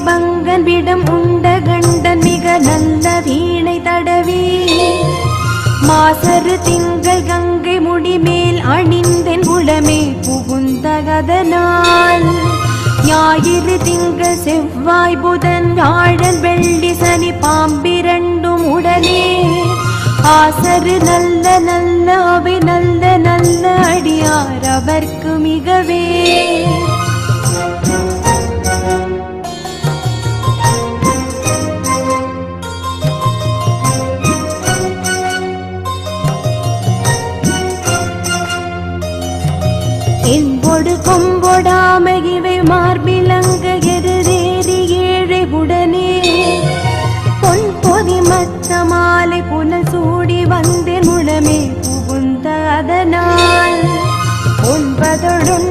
பங்கன் விடம் உண்ட கண்டன் மிக நல்ல வீணை தடவி மாசரு திங்கள் கங்கை முடிமேல் அணிந்தென் உளமே புகுந்தகதனால் ஞாயிறு திங்கள் செவ்வாய் புதன் வியாழன் வெள்ளி சனி பாம்பிரண்டும் உடனே ஆசரு நல்ல நல்ல அவை நல்ல நல்ல அடியார் அவர்க்கு மிகவே என்பொடு கொம்பொடாம இவை மார்பிலங்க எருதேறி ஏழை உடனே பொன் பொதி மத்த மாலை புனல் சூடி வந்தேன் உளமே புகுந்த அதனால் ஒன்பதொடுன்